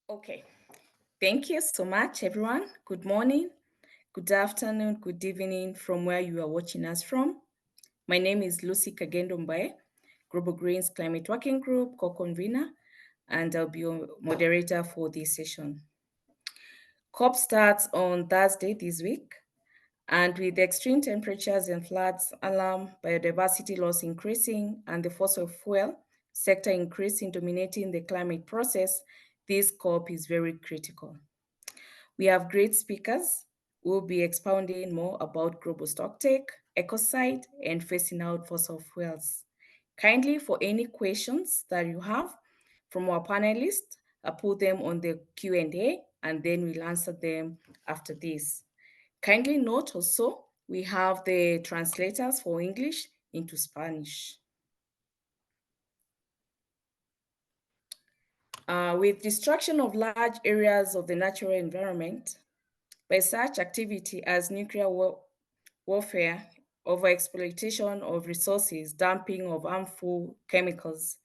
Okay, thank you so much, everyone. Good morning, good afternoon, good evening from where you are watching us from. My name is Lucy Kagendombae, Global Greens Climate Working Group co-convener, and I'll be your moderator for this session. COP starts on Thursday this week, and with extreme temperatures and floods alarm, biodiversity loss increasing, and the fossil fuel sector increasing dominating the climate process, this COP is very critical. We have great speakers who will be expounding more about global stocktake, ecocide, and phasing out fossil fuels. Kindly, for any questions that you have from our panelists, I put them on the Q&A and then we'll answer them after this. Kindly note also, we have the translators for English into Spanish. With destruction of large areas of the natural environment, by such activity as nuclear warfare, overexploitation of resources, dumping of harmful chemicals.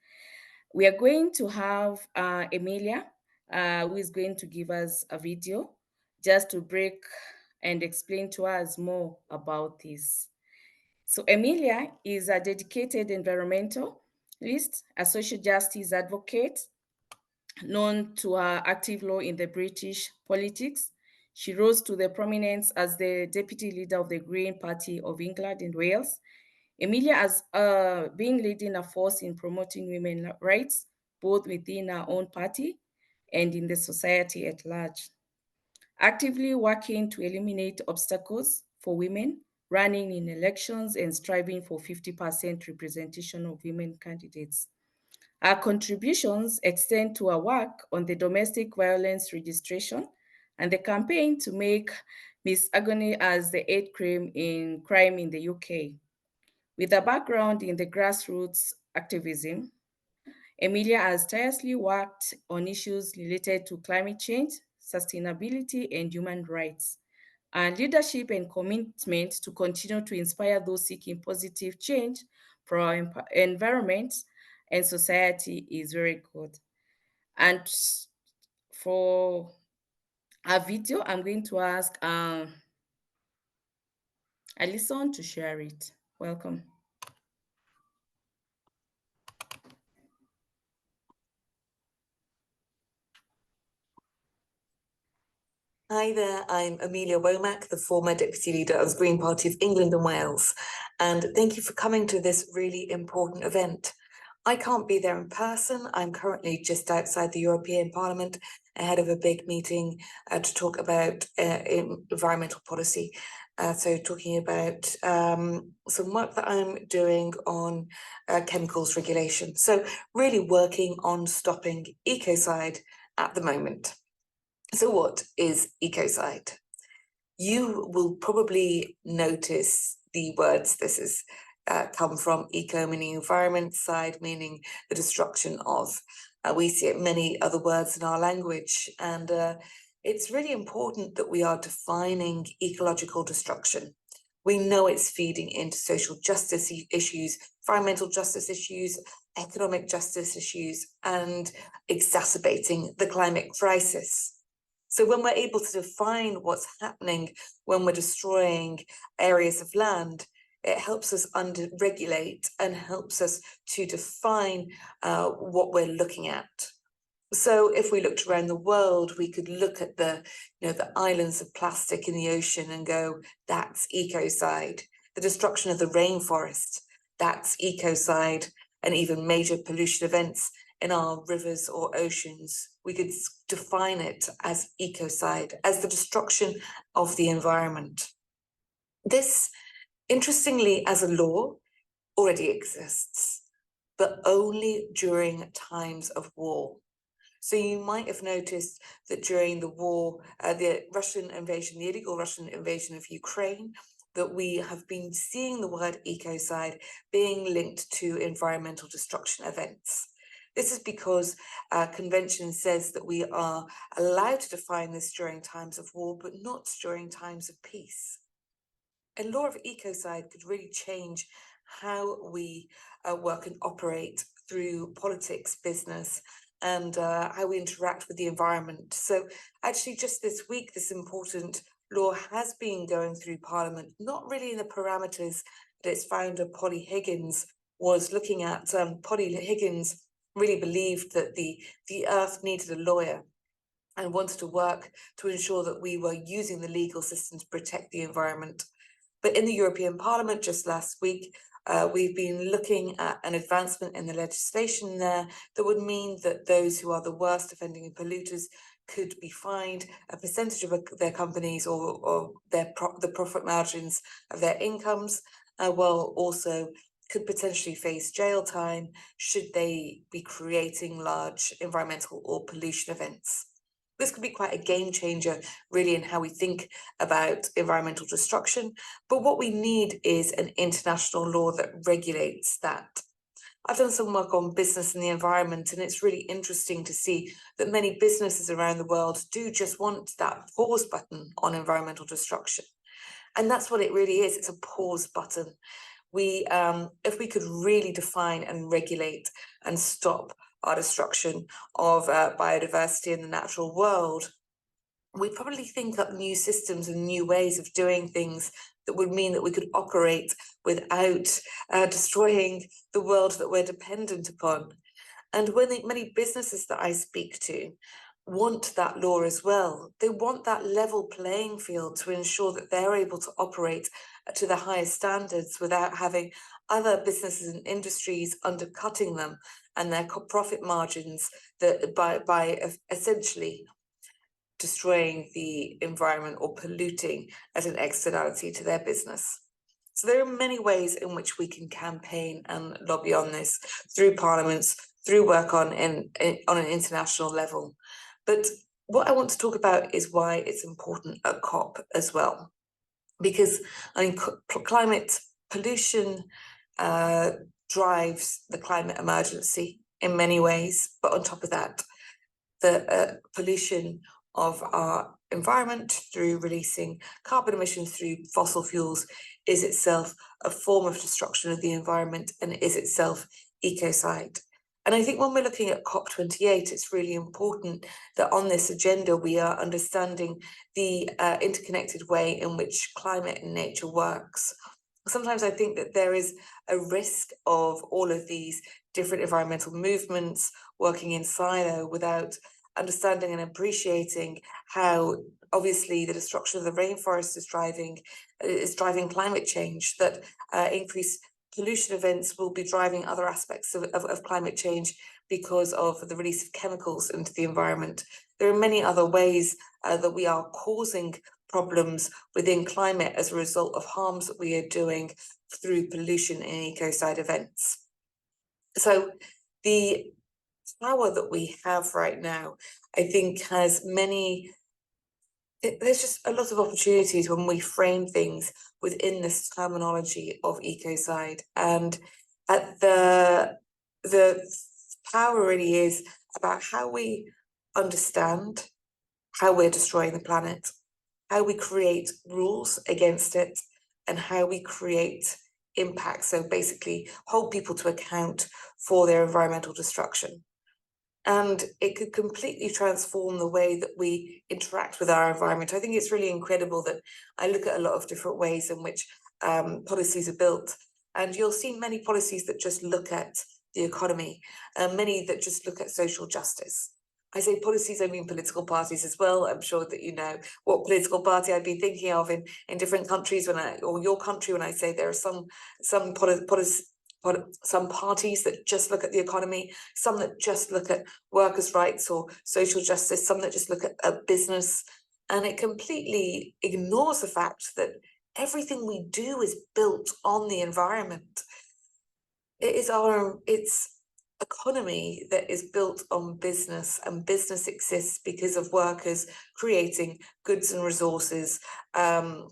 We are going to have Emilia, who is going to give us a video just to break and explain to us more about this. So Emilia is a dedicated environmentalist, a social justice advocate, known to her active role in the British politics. She rose to the prominence as the deputy leader of the Green Party of England and Wales. Emilia has been leading a force in promoting women's rights, both within her own party and in the society at large. Actively working to eliminate obstacles for women, running in elections and striving for 50% representation of women candidates. Our contributions extend to our work on the domestic violence registration and the campaign to make misogyny as the eighth crime in the UK. With a background in the grassroots activism, Emilia has tirelessly worked on issues related to climate change, sustainability, and human rights. And leadership and commitment to continue to inspire those seeking positive change for our environment and society is very good. And for our video, I'm going to ask Alison to share it. Welcome. Hi there, I'm Amelia Womack, the former Deputy Leader of the Green Party of England and Wales, and thank you for coming to this really important event. I can't be there in person. I'm currently just outside the European Parliament ahead of a big meeting to talk about environmental policy. So talking about some work that I'm doing on chemicals regulation. So really working on stopping ecocide at the moment. So what is ecocide? You will probably notice the words this is come from eco meaning environment, side meaning the destruction of. We see it many other words in our language, and it's really important that we are defining ecological destruction. We know it's feeding into social justice issues, environmental justice issues, economic justice issues, and exacerbating the climate crisis. So when we're able to define what's happening when we're destroying areas of land, it helps us under-regulate and helps us to define what we're looking at. So if we looked around the world, we could look at the islands of plastic in the ocean and go, that's ecocide. The destruction of the rainforest, that's ecocide, and even major pollution events in our rivers or oceans, we could define it as ecocide, as the destruction of the environment. This, interestingly, as a law, already exists, but only during times of war. So you might have noticed that during the war, the illegal Russian invasion of Ukraine, that we have been seeing the word ecocide being linked to environmental destruction events. This is because convention says that we are allowed to define this during times of war, but not during times of peace. A law of ecocide could really change how we work and operate through politics, business, and how we interact with the environment. So actually just this week, this important law has been going through Parliament, not really in the parameters that its founder, Polly Higgins, was looking at. Polly Higgins really believed that the earth needed a lawyer and wanted to work to ensure that we were using the legal system to protect the environment. But in the European Parliament just last week, we've been looking at an advancement in the legislation there that would mean that those who are the worst offending polluters could be fined a percentage of their companies or the profit margins of their incomes, while also could potentially face jail time should they be creating large environmental or pollution events. This could be quite a game changer, really, in how we think about environmental destruction. But what we need is an international law that regulates that. I've done some work on business and the environment, and it's really interesting to see that many businesses around the world do just want that pause button on environmental destruction. And that's what it really is. It's a pause button. If we could really define and regulate and stop our destruction of biodiversity in the natural world, we'd probably think up new systems and new ways of doing things that would mean that we could operate without destroying the world that we're dependent upon. And when many businesses that I speak to want that law as well, they want that level playing field to ensure that they're able to operate to the highest standards without having other businesses and industries undercutting them and their profit margins that by essentially destroying the environment or polluting as an externality to their business. So there are many ways in which we can campaign and lobby on this through parliaments, through work on an international level. But what I want to talk about is why it's important at COP as well. Because climate pollution drives the climate emergency in many ways, but on top of that, the pollution of our environment through releasing carbon emissions through fossil fuels is itself a form of destruction of the environment and is itself ecocide. And I think when we're looking at COP28, it's really important that on this agenda we are understanding the interconnected way in which climate and nature works. Sometimes I think that there is a risk of all of these different environmental movements working in silo without understanding and appreciating how obviously the destruction of the rainforest is driving climate change, that increased pollution events will be driving other aspects of climate change because of the release of chemicals into the environment. There are many other ways that we are causing problems within climate as a result of harms that we are doing through pollution and ecocide events. So the power that we have right now, I think, has there's just a lot of opportunities when we frame things within this terminology of ecocide, and the power really is about how we understand how we're destroying the planet, how we create rules against it, and how we create impact. So basically hold people to account for their environmental destruction. And it could completely transform the way that we interact with our environment. I think it's really incredible that I look at a lot of different ways in which policies are built, and you'll see many policies that just look at the economy, many that just look at social justice. I say policies, I mean political parties as well. I'm sure that you know what political party I've been thinking of in different countries or your country when I say there are some parties that just look at the economy, some that just look at workers' rights or social justice, some that just look at business, and it completely ignores the fact that everything we do is built on the environment. It's economy that is built on business, and business exists because of workers creating goods and resources through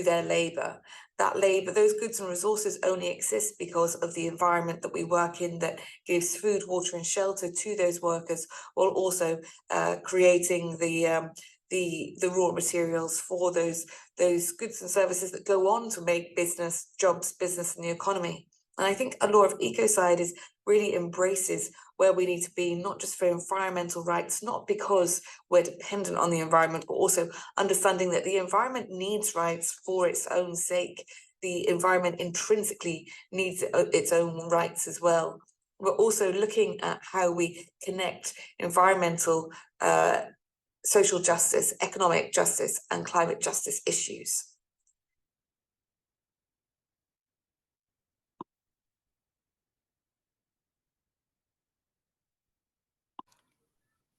their labor. That labor, those goods and resources only exist because of the environment that we work in that gives food, water and shelter to those workers, while also creating the raw materials for those goods and services that go on to make business, jobs, business and the economy. And I think a law of ecocide really embraces where we need to be, not just for environmental rights, not because we're dependent on the environment, but also understanding that the environment needs rights for its own sake. The environment intrinsically needs its own rights as well. We're also looking at how we connect environmental, social justice, economic justice, and climate justice issues.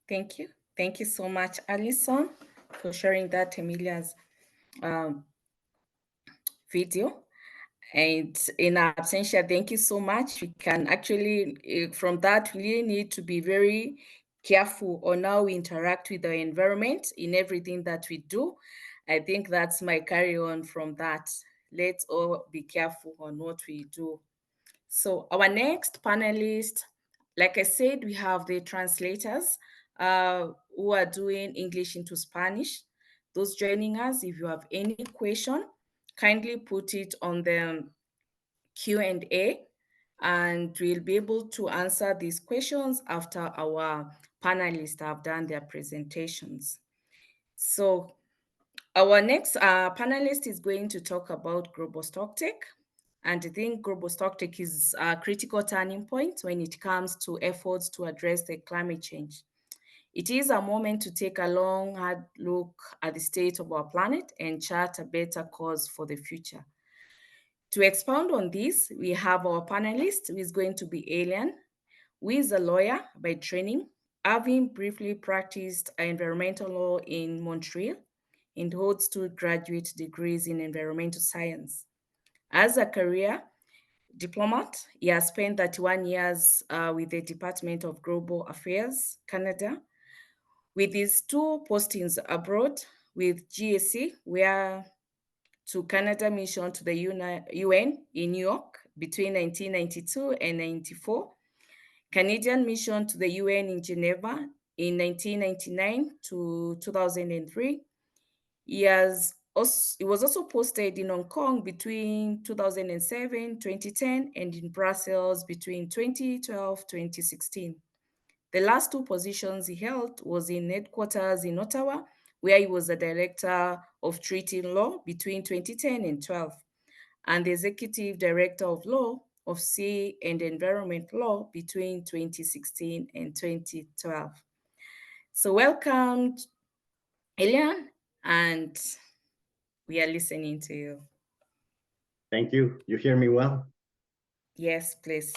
Thank you. Thank you so much, Alison, for sharing that Emilia's video. And in absentia, thank you so much. We can actually, from that, we really need to be very careful on how we interact with the environment in everything that we do. I think that's my carry on from that. Let's all be careful on what we do. So our next panelist, like I said, we have the translators who are doing English into Spanish. Those joining us, if you have any question, kindly put it on the Q&A, and we'll be able to answer these questions after our panelists have done their presentations. So our next panelist is going to talk about Global Stocktake. And I think Global Stocktake is a critical turning point when it comes to efforts to address the climate change. It is a moment to take a long, hard look at the state of our planet and chart a better course for the future. To expound on this, we have our panelist, who is going to be Elian, who is a lawyer by training, having briefly practiced environmental law in Montreal and holds 2 graduate degrees in environmental science. As a career diplomat, he has spent 31 years with the Department of Global Affairs, Canada, with his 2 postings abroad with GSC, where to Canada mission to the UN in New York between 1992 and 94, Canadian mission to the UN in Geneva in 1999 to 2003. He was also posted in Hong Kong between 2007, 2010, and in Brussels between 2012, 2016. The last 2 positions he held was in headquarters in Ottawa, where he was the director of treaty law between 2010 and 12, and the executive director of law of sea and environment law between 2016 and 2012. So welcome, Elian, and we are listening to you. Thank you. You hear me well? Yes, please.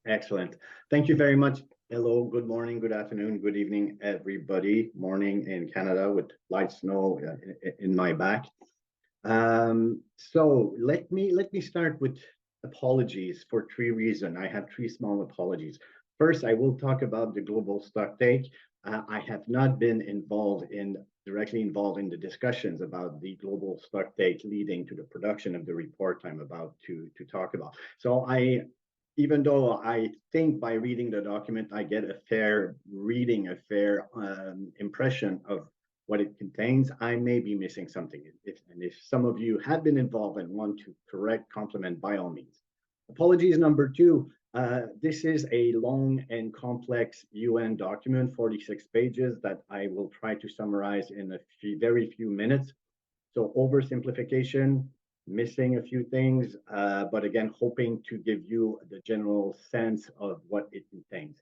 Excellent. Thank you very much. Hello, good morning, good afternoon, good evening, everybody. Morning in Canada with light snow in my back. So let me start with apologies for 3 reasons. I have 3 small apologies. First, I will talk about the Global Stocktake. I have not been directly involved in the discussions about the Global Stocktake leading to the production of the report I'm about to talk about. So even though I think by reading the document, I get a fair impression of what it contains, I may be missing something. If some of you have been involved and want to compliment, by all means. Apologies number 2, this is a long and complex UN document, 46 pages, that I will try to summarize in very few minutes. So oversimplification, missing a few things, but again, hoping to give you the general sense of what it contains.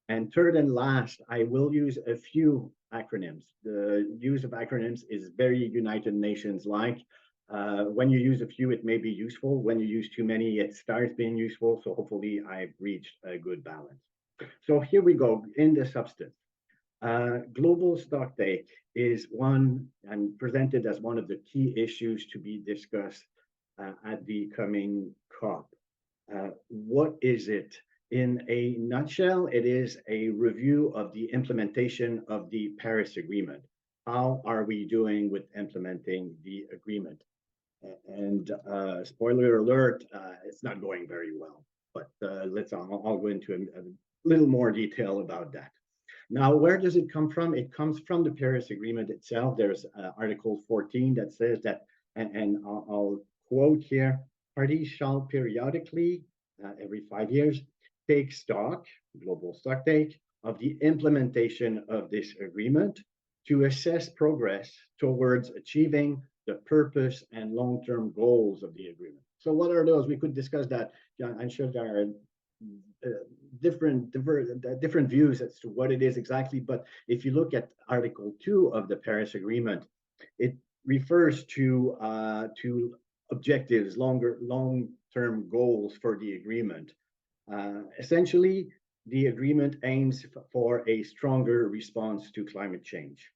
And third and last, I will use a few acronyms. The use of acronyms is very United Nations-like. When you use a few, it may be useful. When you use too many, it starts being useful. So hopefully I've reached a good balance. So here we go in the substance. Global Stocktake is one and presented as one of the key issues to be discussed at the coming COP. What is it? In a nutshell, it is a review of the implementation of the Paris Agreement. How are we doing with implementing the agreement? And spoiler alert, it's not going very well. But I'll go into a little more detail about that. Now, where does it come from? It comes from the Paris Agreement itself. There's Article 14 that says that, and I'll quote here, parties shall periodically every 5 years, take stock, Global Stocktake, of the implementation of this agreement to assess progress towards achieving the purpose and long-term goals of the agreement. So what are those? We could discuss that. I'm sure there are different views as to what it is exactly, but if you look at Article 2 of the Paris Agreement, it refers to objectives, long-term goals for the agreement. Essentially, the agreement aims for a stronger response to climate change.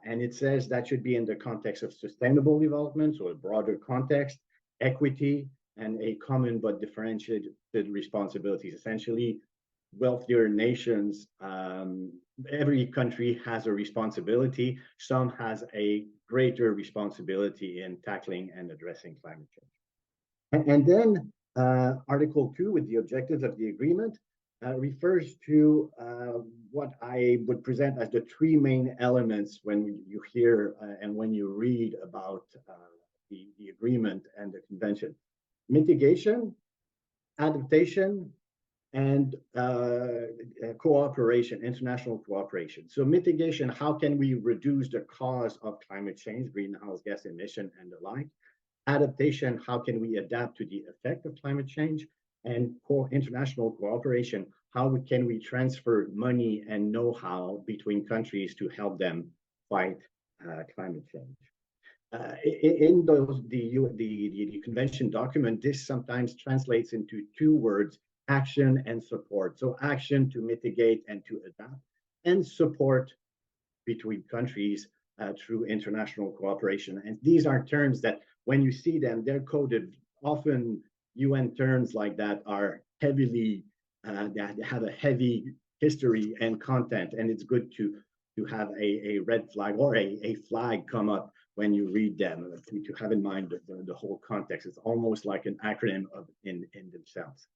And it says that should be in the context of sustainable development, so a broader context, equity, and a common but differentiated responsibilities. Essentially, wealthier nations, every country has a responsibility. Some has a greater responsibility in tackling and addressing climate change. And then Article 2, with the objectives of the agreement, refers to what I would present as the three main elements when you hear and when you read about the agreement and the convention: mitigation, adaptation, and cooperation, international cooperation. So mitigation, how can we reduce the cause of climate change, greenhouse gas emission and the like? Adaptation, how can we adapt to the effect of climate change? And international cooperation, how can we transfer money and know-how between countries to help them fight climate change? In the convention document, this sometimes translates into two words: action and support. So action to mitigate and to adapt, and support between countries through international cooperation. And these are terms that, when you see them, they're coded. Often UN terms like that are heavily, they have a heavy history and content, and it's good to have a red flag or a flag come up when you read them, to have in mind the whole context. It's almost like an acronym in themselves.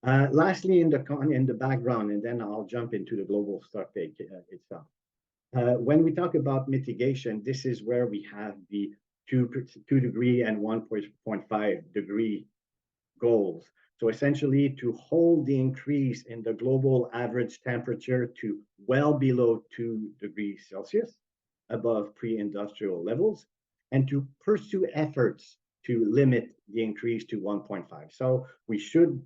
Lastly, in the background, and then I'll jump into the Global Stocktake itself. When we talk about mitigation, this is where we have the 2 degree and 1.5 degree goals. So essentially, to hold the increase in the global average temperature to well below 2 degrees Celsius, above pre-industrial levels, and to pursue efforts to limit the increase to 1.5. So we should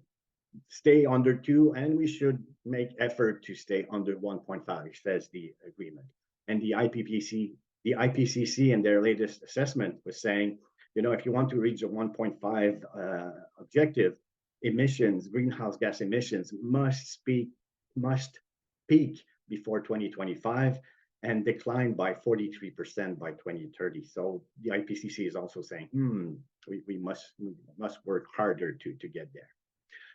stay under 2, and we should make effort to stay under 1.5, says the agreement. And the IPCC in their latest assessment was saying, if you want to reach a 1.5 objective, emissions, greenhouse gas emissions must peak before 2025 and decline by 43% by 2030. So the IPCC is also saying, we must work harder to get there.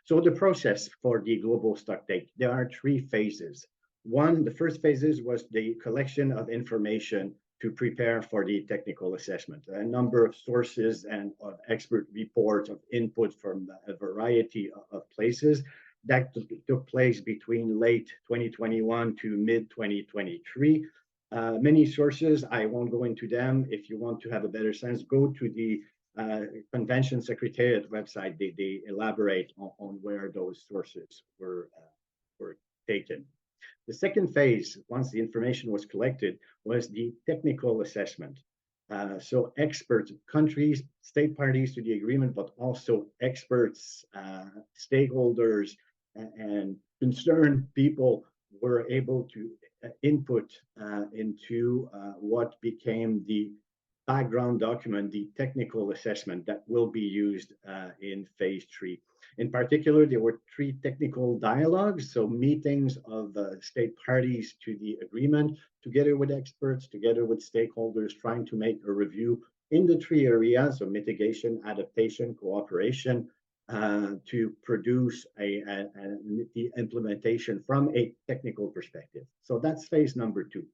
So the process for the Global Stocktake, there are 3 phases. The first phases was the collection of information to prepare for the technical assessment. A number of sources and of expert reports of input from a variety of places that took place between late 2021 to mid 2023. Many sources, I won't go into them. If you want to have a better sense, go to the Convention Secretariat website. They elaborate on where those sources were taken. The second phase, once the information was collected, was the technical assessment. So experts, countries, state parties to the agreement, but also experts, stakeholders, and concerned people were able to input into what became the background document, the technical assessment that will be used in phase 3. In particular, there were 3 technical dialogues, so meetings of state parties to the agreement, together with experts, together with stakeholders, trying to make a review in the 3 areas of mitigation, adaptation, cooperation, to produce the implementation from a technical perspective. So that's phase number 2.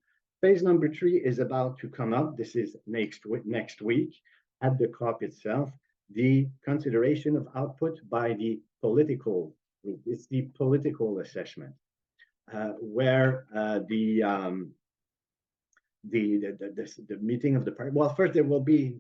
Phase number 3 is about to come up. This is next week at the COP itself. The consideration of output by the political group. It's the political assessment, where the meeting of the party. Well, first there will be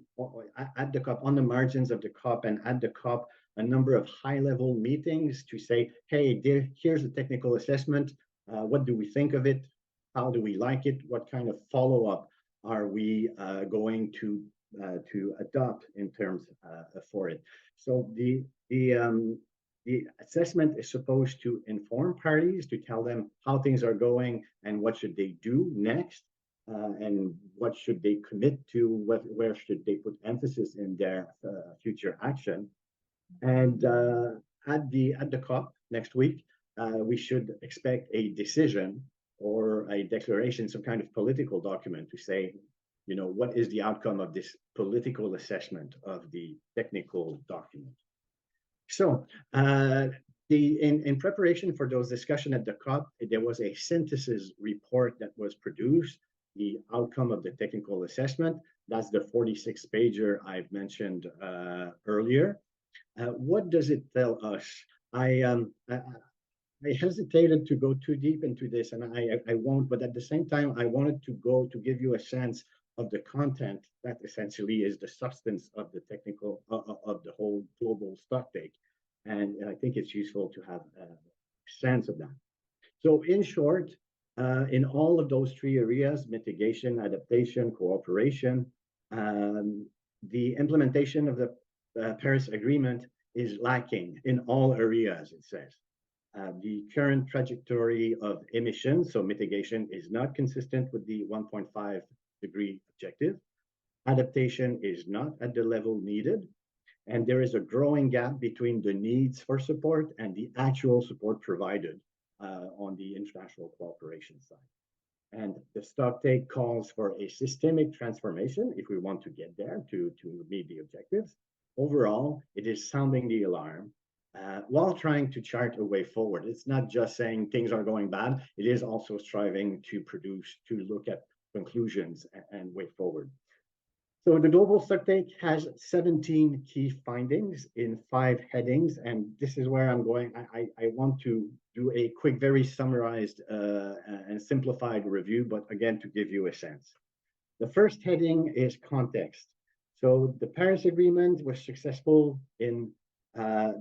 at the COP, on the margins of the COP and at the COP, a number of high-level meetings to say, hey, here's the technical assessment. What do we think of it? How do we like it? What kind of follow-up are we going to adopt in terms for it? So the assessment is supposed to inform parties, to tell them how things are going and what should they do next, and what should they commit to, where should they put emphasis in their future action. And at the COP next week, we should expect a decision or a declaration, some kind of political document to say, you know, what is the outcome of this political assessment of the technical document. So in preparation for those discussions at the COP, there was a synthesis report that was produced, the outcome of the technical assessment. That's the 46-pager I've mentioned earlier. What does it tell us? I hesitated to go too deep into this, and I won't, but at the same time, I wanted to give you a sense of the content that essentially is the substance of the technical, of the whole global stocktake. And I think it's useful to have a sense of that. So in short, in all of those three areas, mitigation, adaptation, cooperation, the implementation of the Paris Agreement is lacking in all areas, it says. The current trajectory of emissions, so mitigation, is not consistent with the 1.5-degree objective. Adaptation is not at the level needed, and there is a growing gap between the needs for support and the actual support provided on the international cooperation side. And the stocktake calls for a systemic transformation if we want to get there to meet the objectives. Overall, it is sounding the alarm while trying to chart a way forward. It's not just saying things are going bad, it is also striving to look at conclusions and way forward. So the Global Stocktake has 17 key findings in 5 headings, and this is where I'm going. I want to do a quick, very summarized and simplified review, but again, to give you a sense. The first heading is context. So the Paris Agreement was successful in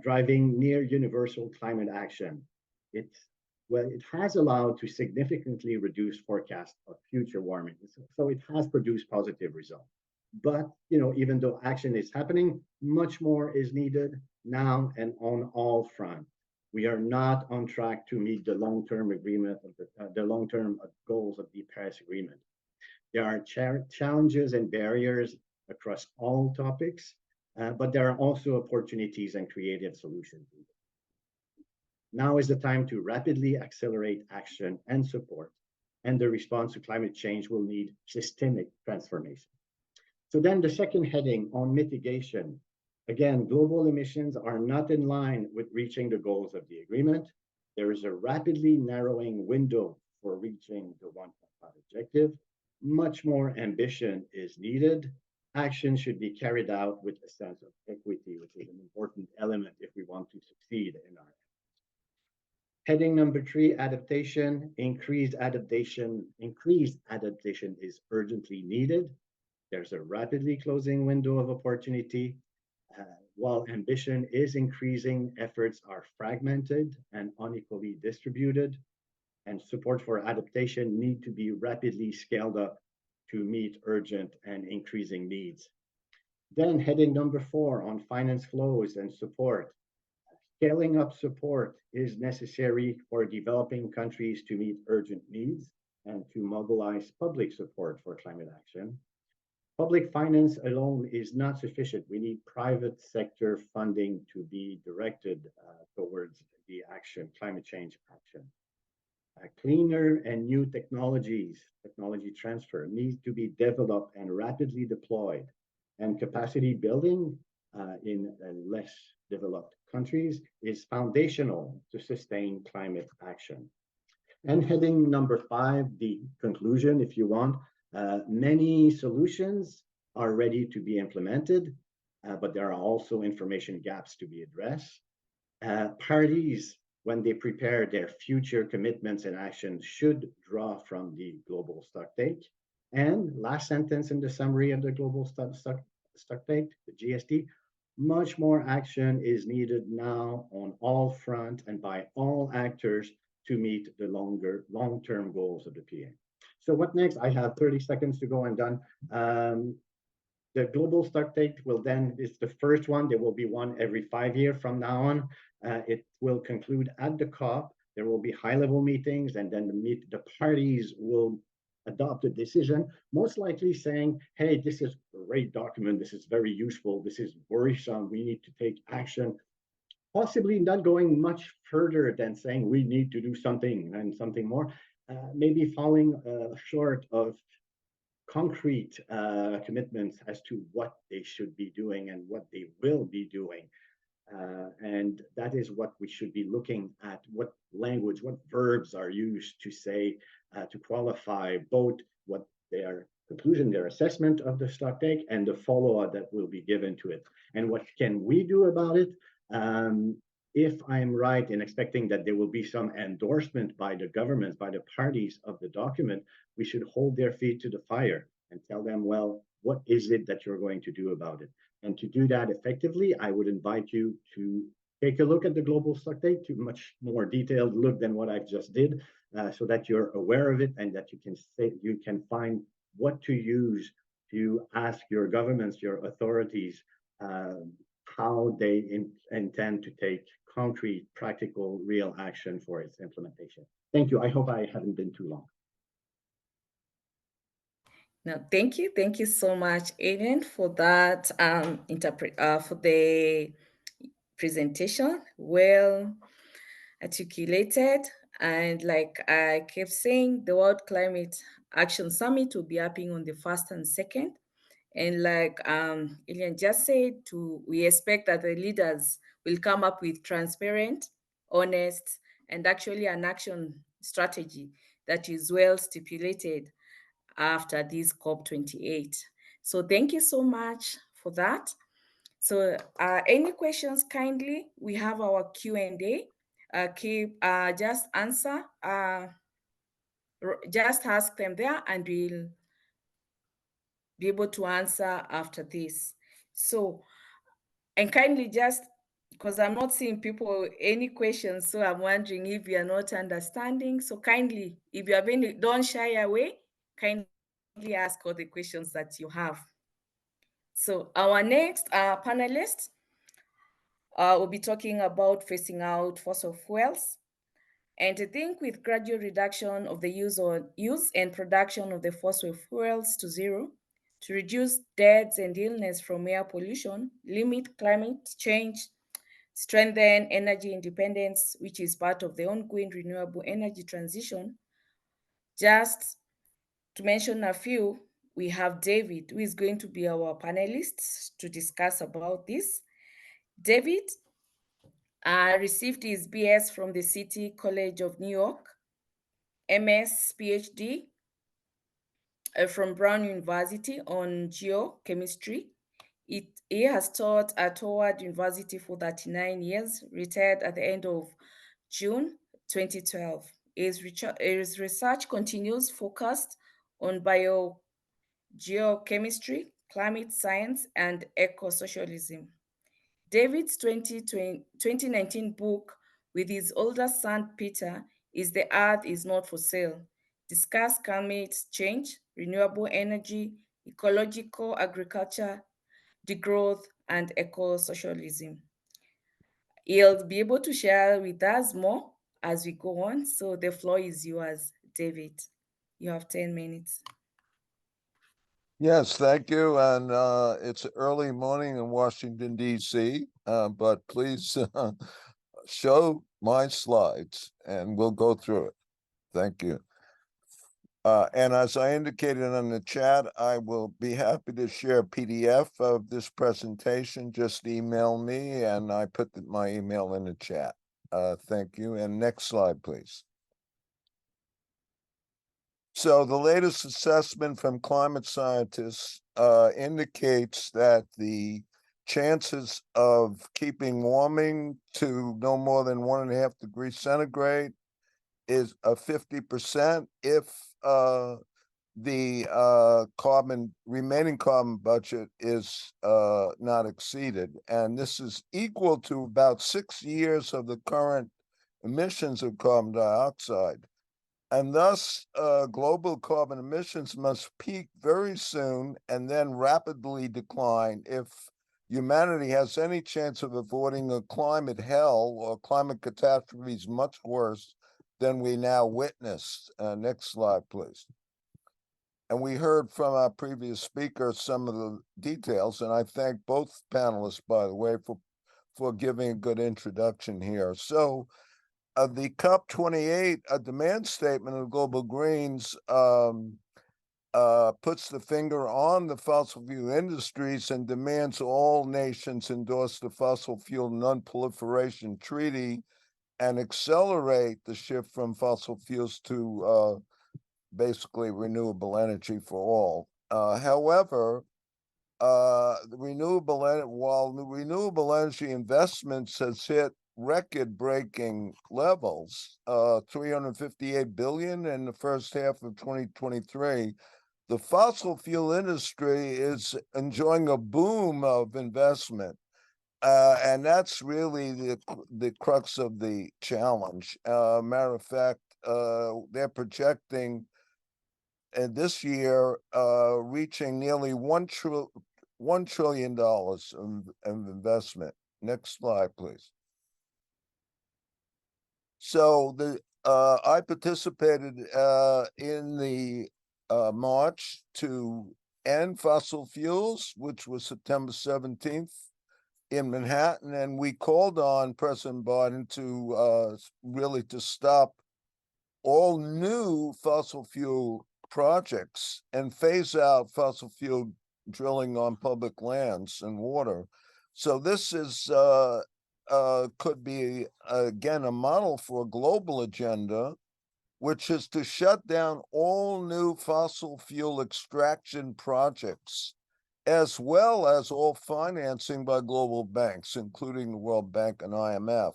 driving near universal climate action. It has allowed to significantly reduce forecasts of future warming. So it has produced positive results. But, you know, even though action is happening, much more is needed now and on all fronts. We are not on track to meet the long-term agreement of the long-term goals of the Paris Agreement. There are challenges and barriers across all topics, but there are also opportunities and creative solutions. Now is the time to rapidly accelerate action and support, and the response to climate change will need systemic transformation. So then the second heading on mitigation. Again, global emissions are not in line with reaching the goals of the agreement. There is a rapidly narrowing window for reaching the 1.5 objective. Much more ambition is needed. Action should be carried out with a sense of equity, which is an important element if we want to succeed in our efforts. Heading number 3, adaptation. Increased adaptation is urgently needed. There's a rapidly closing window of opportunity. While ambition is increasing, efforts are fragmented and unequally distributed, and support for adaptation need to be rapidly scaled up to meet urgent and increasing needs. Then heading number 4 on finance flows and support. Scaling up support is necessary for developing countries to meet urgent needs and to mobilize public support for climate action. Public finance alone is not sufficient. We need private sector funding to be directed towards the action, climate change action. Cleaner and new technology transfer needs to be developed and rapidly deployed. And capacity building in less developed countries is foundational to sustain climate action. And heading number 5, the conclusion, if you want. Many solutions are ready to be implemented, but there are also information gaps to be addressed. Parties, when they prepare their future commitments and actions, should draw from the Global Stocktake. And last sentence in the summary of the Global Stocktake, the GST, much more action is needed now on all fronts and by all actors to meet the long-term goals of the PA. So what next? I have 30 seconds to go and done. The Global Stocktake will then, it's the first one. There will be one every 5 years from now on. It will conclude at the COP. There will be high-level meetings, and then the parties will adopt a decision, most likely saying, hey, this is a great document. This is very useful. This is worrisome. We need to take action. Possibly not going much further than saying we need to do something and something more. Maybe falling short of concrete commitments as to what they should be doing and what they will be doing. And that is what we should be looking at, what language, what verbs are used to say, to qualify both what their conclusion, their assessment of the stocktake, and the follow-up that will be given to it. And what can we do about it? If I'm right in expecting that there will be some endorsement by the governments, by the parties of the document, we should hold their feet to the fire and tell them, well, what is it that you're going to do about it? And to do that effectively, I would invite you to take a look at the Global Stocktake, to much more detailed look than what I've just did, so that you're aware of it and that you can find what to use to ask your governments, your authorities, how they intend to take concrete, practical, real action for its implementation. Thank you. I hope I haven't been too long. No, thank you. Thank you so much, Adrian, for that for the presentation. Well articulated. And like I kept saying, the World Climate Action Summit will be happening on the 1st and 2nd. And like Ilian just said, we expect that the leaders will come up with transparent, honest, and actually an action strategy that is well stipulated after this COP28. So thank you so much for that. So any questions, kindly, we have our Q&A. Just answer, just ask them there and we'll be able to answer after this. So, and kindly just, because I'm not seeing people any questions, so I'm wondering if you are not understanding. So kindly, if you have any, don't shy away, kindly ask all the questions that you have. So our next panelist will be talking about phasing out fossil fuels. And I think with gradual reduction of the use and production of the fossil fuels to zero, to reduce deaths and illness from air pollution, limit climate change, strengthen energy independence, which is part of the ongoing renewable energy transition. Just to mention a few, we have David, who is going to be our panelist to discuss about this. David received his BS from the City College of New York, MS PhD from Brown University on geochemistry. He has taught at Howard University for 39 years, retired at the end of June 2012. His research continues focused on biogeochemistry, climate science, and eco-socialism. David's 2019 book with his older son, Peter, is The Earth is Not for Sale. Discuss climate change, renewable energy, ecological agriculture, degrowth, and eco-socialism. He'll be able to share with us more as we go on. So the floor is yours, David. You have 10 minutes. Yes, thank you. And it's early morning in Washington, D.C., but please show my slides and we'll go through it. Thank you. And as I indicated on the chat, I will be happy to share a PDF of this presentation. Just email me and I put my email in the chat. Thank you. And next slide, please. So the latest assessment from climate scientists indicates that the chances of keeping warming to no more than 1.5 degrees centigrade is 50% if the remaining carbon budget is not exceeded. And this is equal to about 6 years of the current emissions of carbon dioxide. And thus, global carbon emissions must peak very soon and then rapidly decline if humanity has any chance of avoiding a climate hell or climate catastrophes much worse than we now witness. Next slide, please. And we heard from our previous speaker some of the details, and I thank both panelists, by the way, for giving a good introduction here. So the COP28, a demand statement of Global Greens, puts the finger on the fossil fuel industries and demands all nations endorse the Fossil Fuel Non-Proliferation Treaty and accelerate the shift from fossil fuels to basically renewable energy for all. However, while the renewable energy investments has hit record-breaking levels, 358 billion in the first half of 2023, the fossil fuel industry is enjoying a boom of investment. And that's really the crux of the challenge. Matter of fact, they're projecting this year reaching nearly $1 trillion of investment. Next slide, please. So I participated in the march to end fossil fuels, which was September 17th in Manhattan, and we called on President Biden to really to stop all new fossil fuel projects and phase out fossil fuel drilling on public lands and water. So this is could be again a model for a global agenda, which is to shut down all new fossil fuel extraction projects, as well as all financing by global banks, including the World Bank and IMF.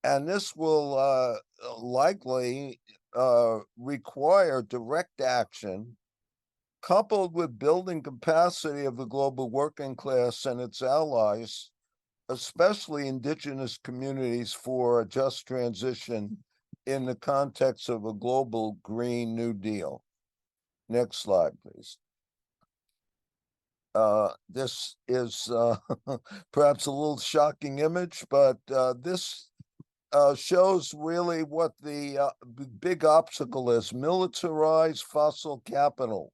And this will likely require direct action coupled with building capacity of the global working class and its allies, especially indigenous communities, for a just transition in the context of a global Green New Deal. Next slide, please. This is perhaps a little shocking image, but this shows really what the big obstacle is: militarized fossil capital.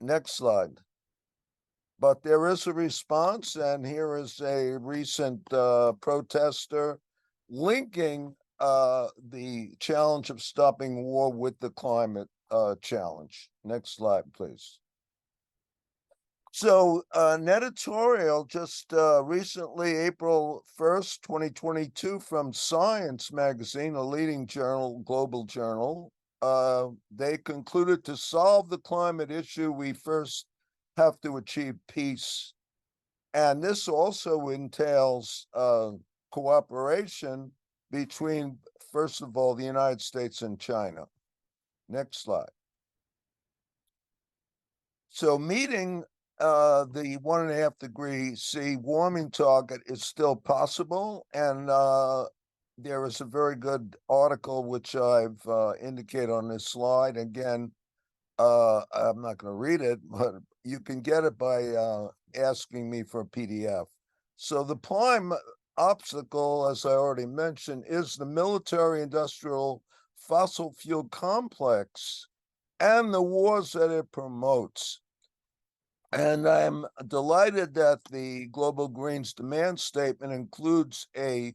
Next slide. But there is a response, and here is a recent protester linking the challenge of stopping war with the climate challenge. Next slide, please. So an editorial just recently, April 1st, 2022, from Science magazine, a leading journal, global journal. They concluded to solve the climate issue, we first have to achieve peace. And this also entails cooperation between, first of all, the United States and China. Next slide. So meeting the 1.5 degree C warming target is still possible, and there is a very good article which I've indicated on this slide. Again, I'm not going to read it, but you can get it by asking me for a PDF. So the prime obstacle, as I already mentioned, is the military-industrial fossil fuel complex and the wars that it promotes. And I'm delighted that the Global Greens demand statement includes a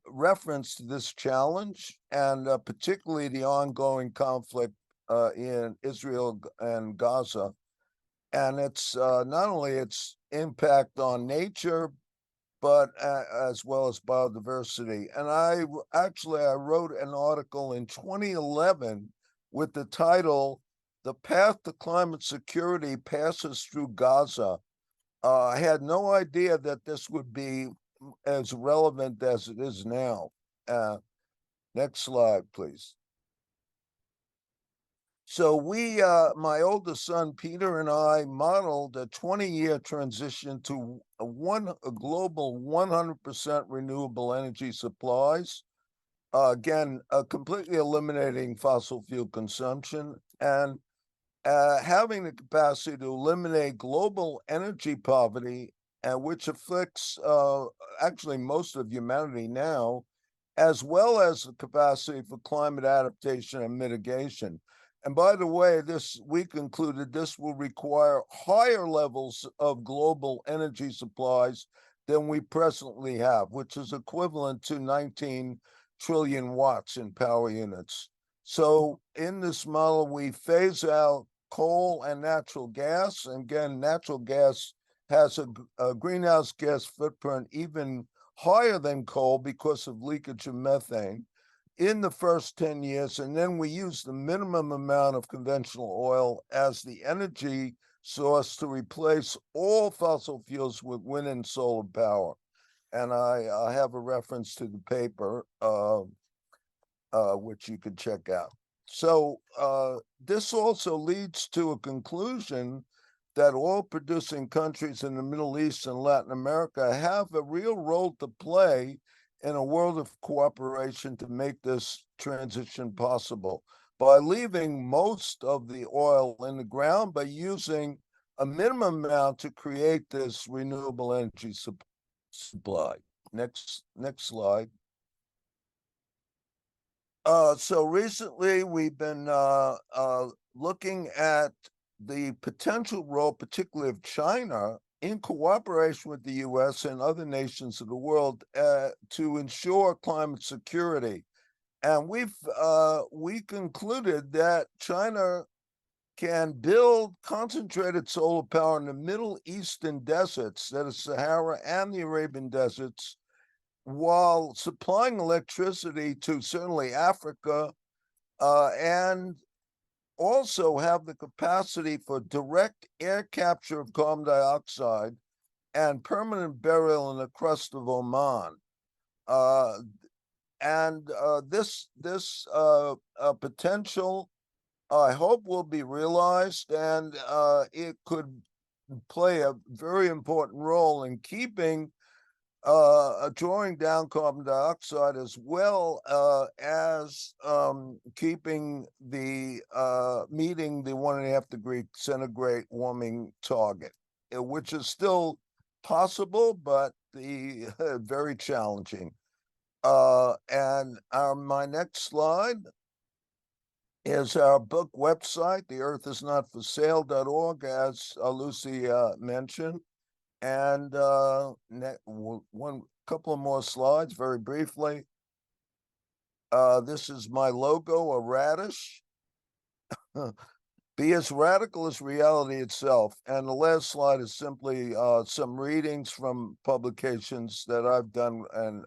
reference to this challenge, and particularly the ongoing conflict in Israel and Gaza. And it's not only its impact on nature, but as well as biodiversity. And I wrote an article in 2011 with the title, "The Path to Climate Security Passes Through Gaza." I had no idea that this would be as relevant as it is now. Next slide, please. So my oldest son, Peter, and I modeled a 20-year transition to a global 100% renewable energy supplies. Again, completely eliminating fossil fuel consumption and having the capacity to eliminate global energy poverty, which afflicts actually most of humanity now, as well as the capacity for climate adaptation and mitigation. And by the way, we concluded this will require higher levels of global energy supplies than we presently have, which is equivalent to 19 trillion watts in power units. So in this model, we phase out coal and natural gas. And again, natural gas has a greenhouse gas footprint even higher than coal because of leakage of methane in the first 10 years. And then we use the minimum amount of conventional oil as the energy source to replace all fossil fuels with wind and solar power. And I have a reference to the paper, which you could check out. So this also leads to a conclusion that oil producing countries in the Middle East and Latin America have a real role to play in a world of cooperation to make this transition possible by leaving most of the oil in the ground, but using a minimum amount to create this renewable energy supply. Next slide. So recently we've been looking at the potential role, particularly of China, in cooperation with the US and other nations of the world to ensure climate security. And we concluded that China can build concentrated solar power in the Middle Eastern deserts, that is Sahara and the Arabian deserts, while supplying electricity to certainly Africa, and also have the capacity for direct air capture of carbon dioxide and permanent burial in the crust of Oman. This potential, I hope, will be realized, and it could play a very important role in keeping drawing down carbon dioxide, as well as keeping the meeting the 1.5 degree centigrade warming target, which is still possible, but very challenging. And my next slide is our book website, theearthisnotforsale.org, as Lucy mentioned. And one couple of more slides very briefly. This is my logo, a radish. Be as radical as reality itself. And the last slide is simply some readings from publications that I've done and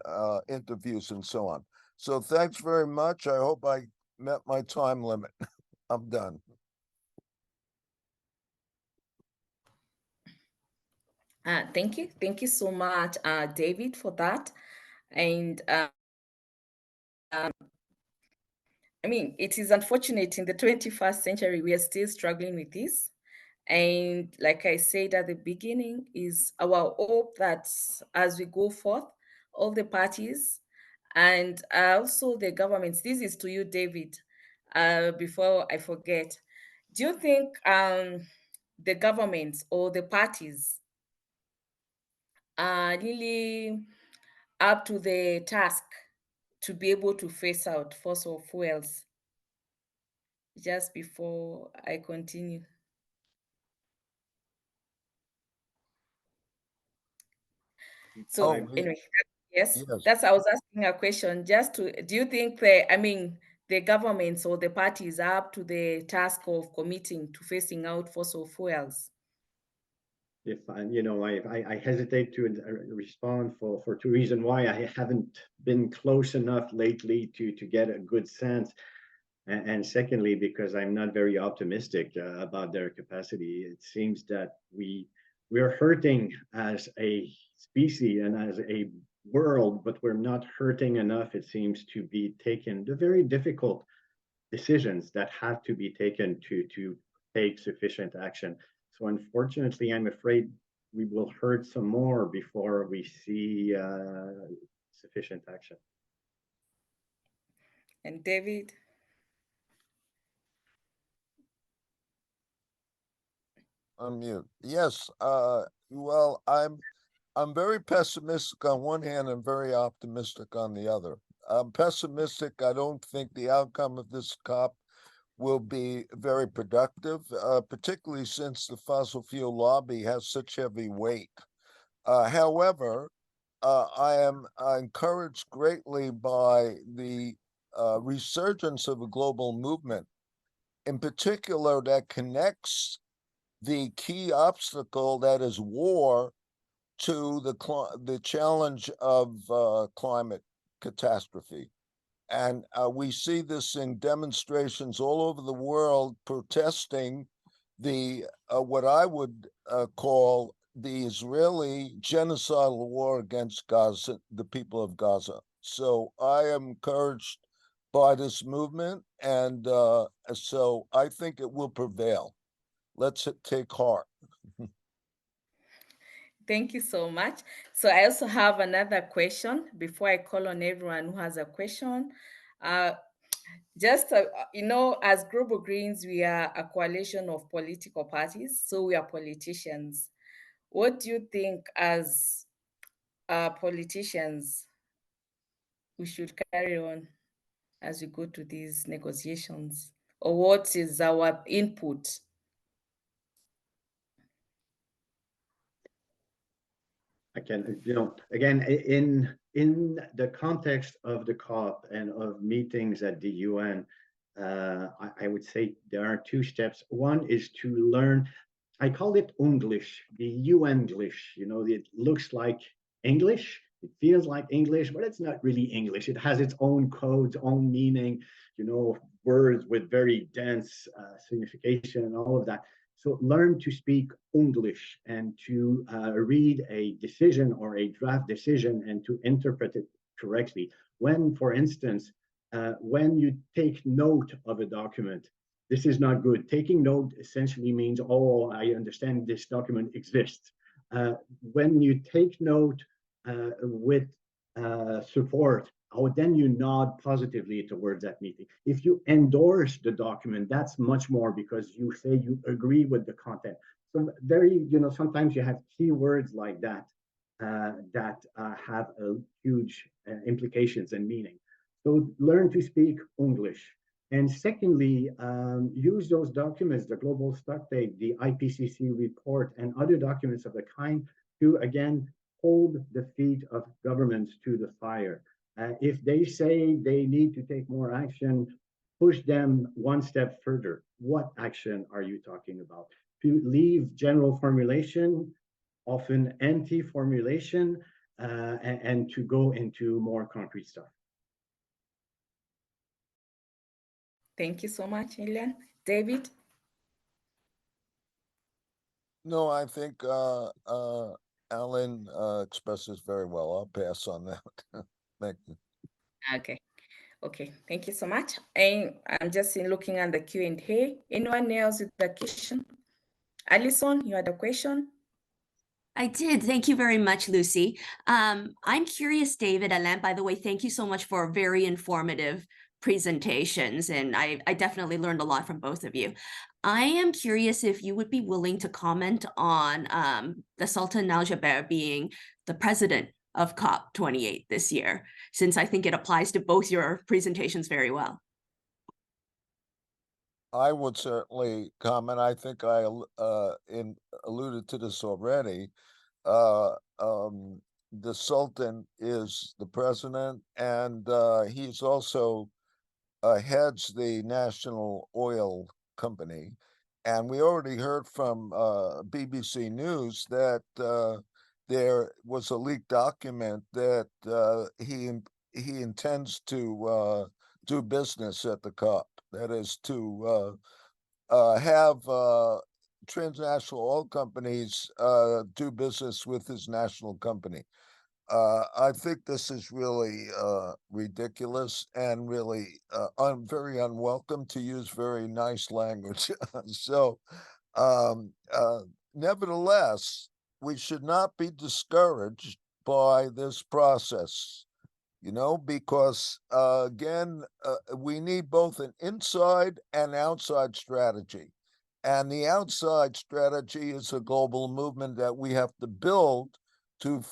interviews and so on. So thanks very much. I hope I met my time limit. I'm done. Thank you. Thank you so much, David, for that. And I mean, it is unfortunate in the 21st century, we are still struggling with this. And like I said at the beginning, is our hope that as we go forth, all the parties and also the governments, this is to you, David, before I forget, do you think the governments or the parties are really up to the task to be able to phase out fossil fuels? Just before I continue. So anyway, yes, that's I was asking a question. Just to, do you think the governments or the parties are up to the task of committing to phasing out fossil fuels? If I hesitate to respond for two reasons why. I haven't been close enough lately to get a good sense, and secondly, because I'm not very optimistic about their capacity. It seems that we're hurting as a species and as a world, but we're not hurting enough, it seems, to be taken the very difficult decisions that have to be taken to take sufficient action. So unfortunately, I'm afraid we will hurt some more before we see sufficient action. And David? Unmute. Yes. Well, I'm very pessimistic on one hand and very optimistic on the other. I'm pessimistic. I don't think the outcome of this COP will be very productive, particularly since the fossil fuel lobby has such heavy weight. However, I am encouraged greatly by the resurgence of a global movement, in particular that connects the key obstacle that is war to the challenge of climate catastrophe. And we see this in demonstrations all over the world protesting the what I would call the Israeli genocidal war against Gaza, the people of Gaza. So I am encouraged by this movement, and so I think it will prevail. Let's take heart. Thank you so much. So I also have another question before I call on everyone who has a question. As Global Greens, we are a coalition of political parties, so we are politicians. What do you think, as politicians, we should carry on as we go to these negotiations? Or what is our input? I can, again, in the context of the COP and of meetings at the UN, I would say there are two steps. One is to learn. I call it English, the UN-glish. It looks like English. It feels like English, but it's not really English. It has its own codes, own meaning, words with very dense signification and all of that. So learn to speak English and to read a decision or a draft decision and to interpret it correctly. When, for instance, when you take note of a document, this is not good. Taking note essentially means, oh, I understand this document exists. When you take note with support, then you nod positively towards that meeting. If you endorse the document, that's much more, because you say you agree with the content. So sometimes you have keywords like that that have a huge implications and meaning. So learn to speak English. And secondly, use those documents, the Global Stocktake, the IPCC report, and other documents of the kind to, again, hold the feet of governments to the fire. If they say they need to take more action, push them one step further. What action are you talking about? To leave general formulation, often anti-formulation, and to go into more concrete stuff. Thank you so much, Elian. David? No, I think Alan expresses very well. I'll pass on that. Thank you. Okay, thank you so much. And I'm just looking at the Q&A. Anyone else with the question? Alison, you had a question? I did. Thank you very much, Lucy. I'm curious, David, Alain, by the way, thank you so much for very informative presentations. And I definitely learned a lot from both of you. I am curious if you would be willing to comment on the Sultan Al Jaber being the president of COP28 this year, since I think it applies to both your presentations very well. I would certainly comment. I think I alluded to this already. The Sultan is the president, and he's also heads the National Oil Company. And we already heard from BBC News that there was a leaked document that he intends to do business at the COP. That is to have transnational oil companies do business with his national company. I think this is really ridiculous and really very unwelcome, to use very nice language. So, nevertheless, we should not be discouraged by this process, because again, we need both an inside and outside strategy. And the outside strategy is a global movement that we have to build to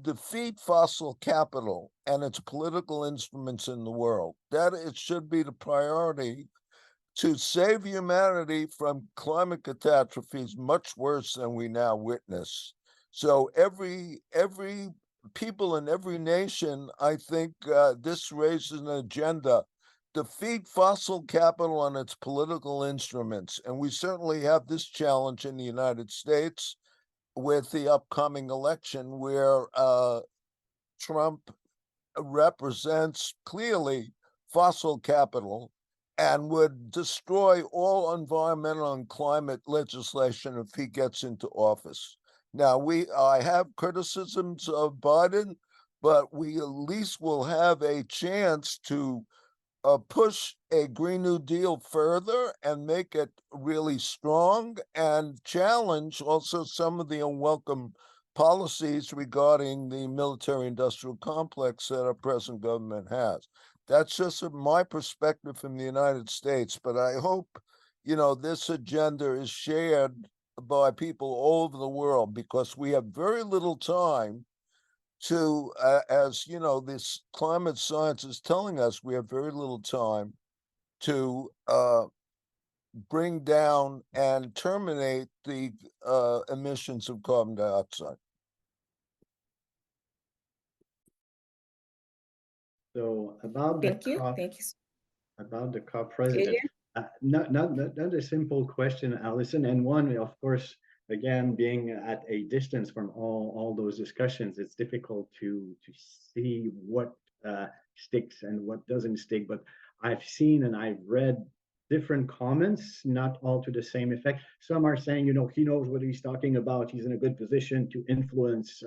defeat fossil capital and its political instruments in the world. That it should be the priority to save humanity from climate catastrophes much worse than we now witness. So every people in every nation, I think this raises an agenda: defeat fossil capital and its political instruments. And we certainly have this challenge in the United States with the upcoming election, where Trump represents clearly fossil capital and would destroy all environmental and climate legislation if he gets into office. Now, I have criticisms of Biden, but we at least will have a chance to push a Green New Deal further and make it really strong, and challenge also some of the unwelcome policies regarding the military-industrial complex that our present government has. That's just my perspective from the United States, but I hope, this agenda is shared by people all over the world, because we have very little time to, as this climate science is telling us, we have very little time to bring down and terminate the emissions of carbon dioxide. So about the Thank you. COP, Thank you. about the COP president, Alien? not a simple question, Alison, and one, of course, again, being at a distance from all those discussions, it's difficult to see what sticks and what doesn't stick. But I've seen and I've read different comments, not all to the same effect. Some are saying, he knows what he's talking about. He's in a good position to influence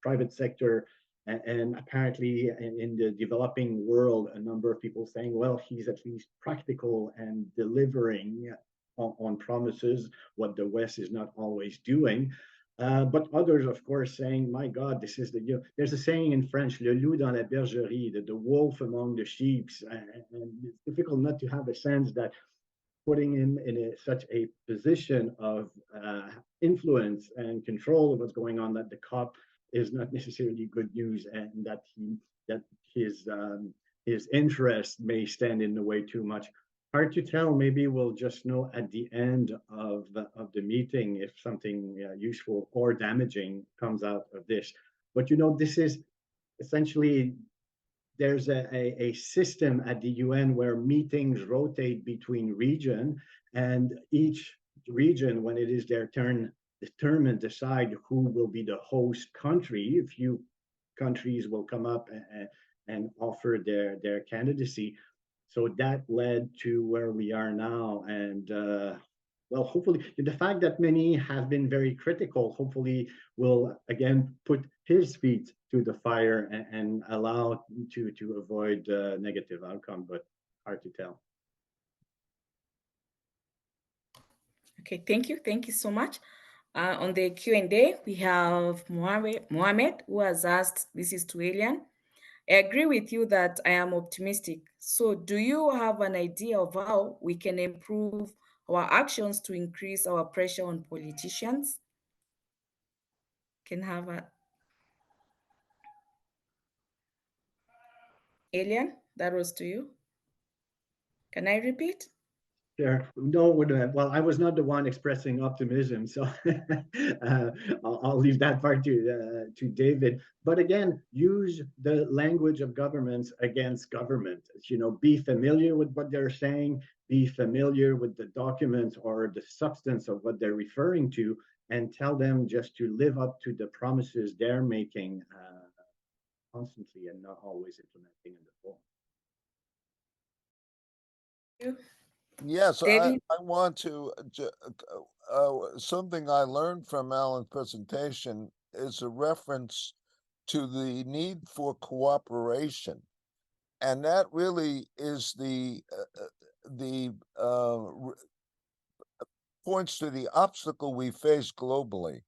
private sector. And apparently in the developing world, a number of people saying, well, he's at least practical and delivering on promises, what the West is not always doing. But others, of course, saying, my God, this is there's a saying in French, le loup dans la bergerie, the wolf among the sheep. And it's difficult not to have a sense that putting him in such a position of influence and control of what's going on at the COP is not necessarily good news, and that his interest may stand in the way too much. Hard to tell. Maybe we'll just know at the end of the meeting if something useful or damaging comes out of this. But this is essentially, there's a system at the UN where meetings rotate between region, and each region, when it is their turn, decide who will be the host country. A few countries will come up and offer their candidacy. So that led to where we are now. And well, hopefully, the fact that many have been very critical, hopefully will again put his feet to the fire and allow to avoid negative outcome, but hard to tell. Okay, thank you. Thank you so much. On the Q&A, we have Mohammed, who has asked, this is to Alien. I agree with you that I am optimistic. So do you have an idea of how we can improve our actions to increase our pressure on politicians? Can have a Alien, that was to you. Can I repeat? Sure. No, well, I was not the one expressing optimism, so I'll leave that part to David. But again, use the language of governments against government. Be familiar with what they're saying, be familiar with the documents or the substance of what they're referring to, and tell them just to live up to the promises they're making constantly and not always implementing in the full. Yes, David? I want to, something I learned from Alan's presentation is a reference to the need for cooperation. And that really is the points to the obstacle we face globally.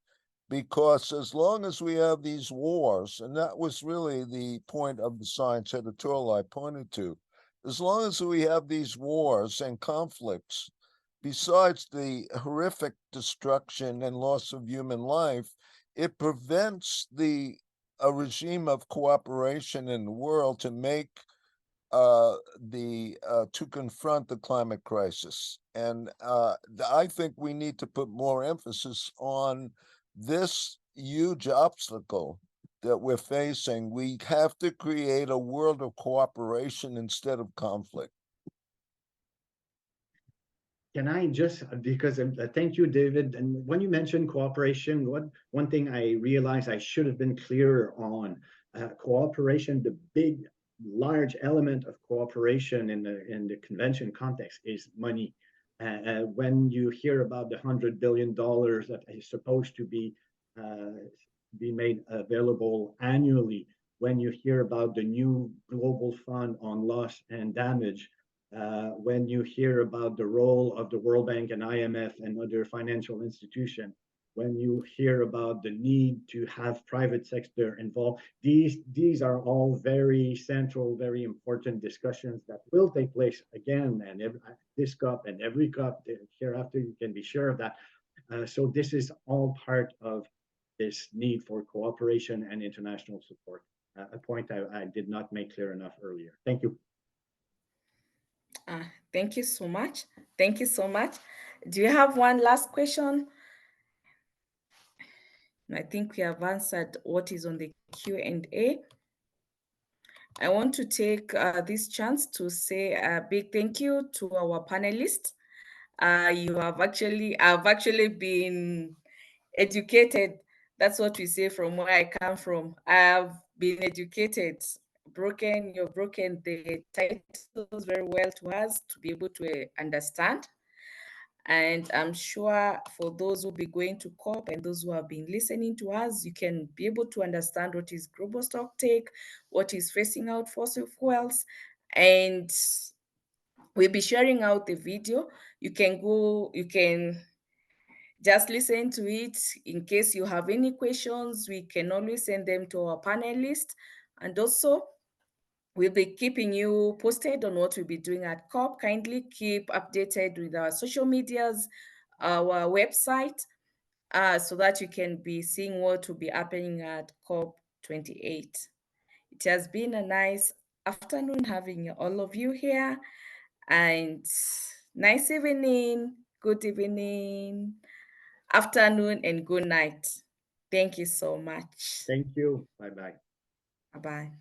Because as long as we have these wars, and that was really the point of the science editorial I pointed to, as long as we have these wars and conflicts, besides the horrific destruction and loss of human life, it prevents a regime of cooperation in the world to make to confront the climate crisis. And I think we need to put more emphasis on this huge obstacle that we're facing. We have to create a world of cooperation instead of conflict. Can I just, because thank you, David. And when you mentioned cooperation, one thing I realized I should have been clearer on, cooperation, the big, large element of cooperation in the convention context is money. When you hear about the $100 billion that is supposed to be made available annually, when you hear about the new global fund on loss and damage, when you hear about the role of the World Bank and IMF and other financial institutions, when you hear about the need to have private sector involved, these are all very central, very important discussions that will take place again, and this COP and every COP hereafter, you can be sure of that. So this is all part of this need for cooperation and international support, a point I did not make clear enough earlier. Thank you. Thank you so much. Thank you so much. Do you have one last question? I think we have answered what is on the Q&A. I want to take this chance to say a big thank you to our panelists. I've actually been educated. That's what we say from where I come from. I have been educated. You've broken the titles very well to us to be able to understand. And I'm sure for those who will be going to COP and those who have been listening to us, you can be able to understand what is Global Stocktake, what is phasing out fossil fuels, and we'll be sharing out the video. You can just listen to it. In case you have any questions, we can always send them to our panelists. And also, we'll be keeping you posted on what we'll be doing at COP. Kindly keep updated with our social medias, our website, so that you can be seeing what will be happening at COP28. It has been a nice afternoon having all of you here, and nice evening, good evening, afternoon, and good night. Thank you so much. Thank you. Bye-bye. Bye-bye.